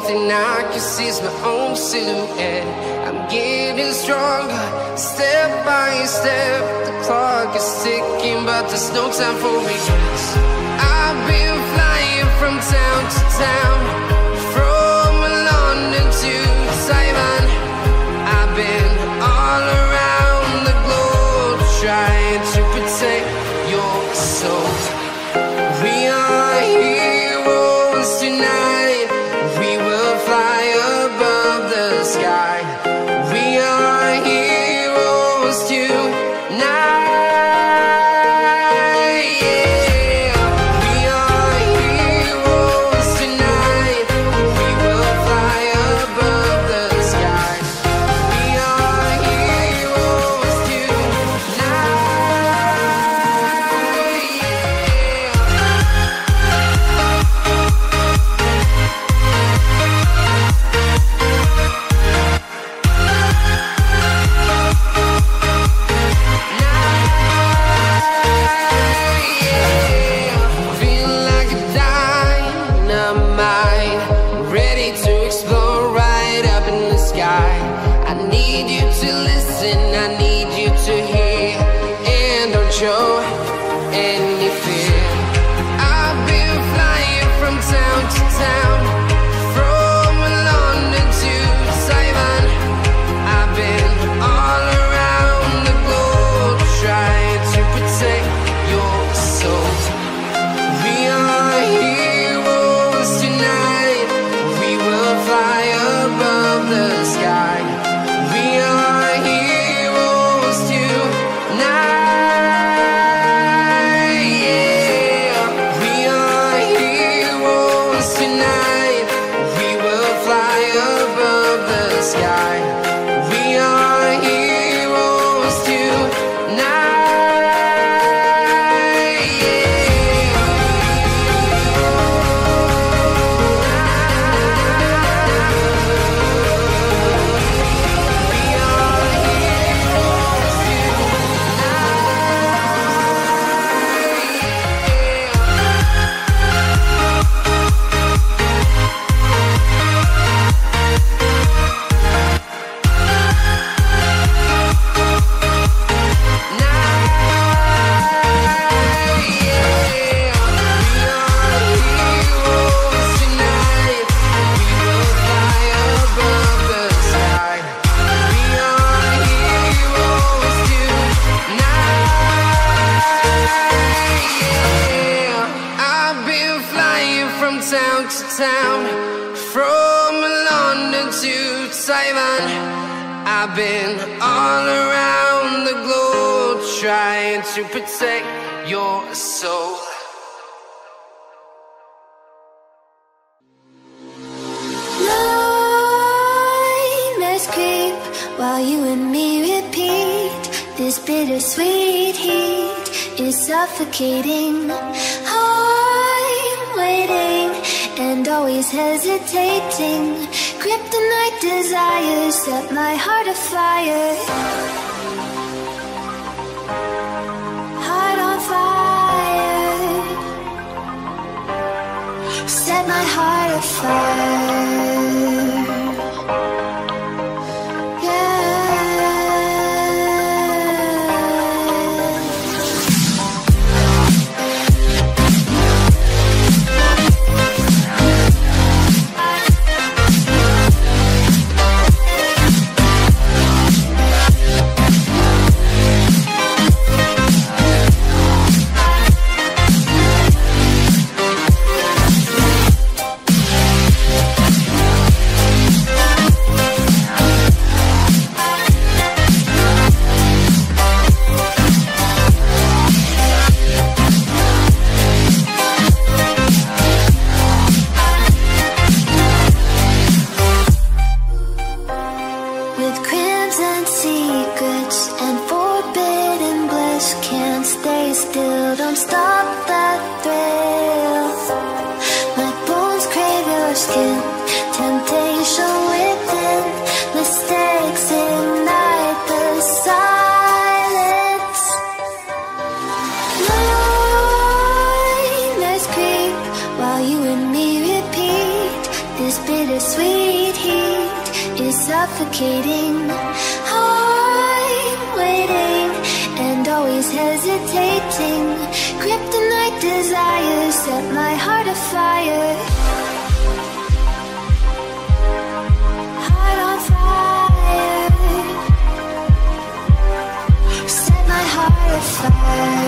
thing I can see is my own silhouette. I'm getting stronger, step by step. The clock is ticking, but there's no time for regrets. I've been flying from town to town, from London to Taiwan. I've been all around the globe, trying to protect your soul. We are heroes tonight. We will fly above the sky. We are heroes tonight. Show any fear. I've been flying from town to town, from London to Taiwan. I've been all around the globe, trying to protect your soul. We are heroes tonight. We will fly above the sky. We are heroes tonight. Town to town, from London to Taiwan. I've been all around the globe, trying to protect your soul. Nightmares creep while you and me repeat. This bittersweet heat is suffocating. I'm waiting and always hesitating. Kryptonite desires set my heart afire. Heart on fire. Set my heart afire. Bittersweet suffocating. I'm waiting and always hesitating. Kryptonite desires set my heart afire. Heart on fire. Set my heart afire.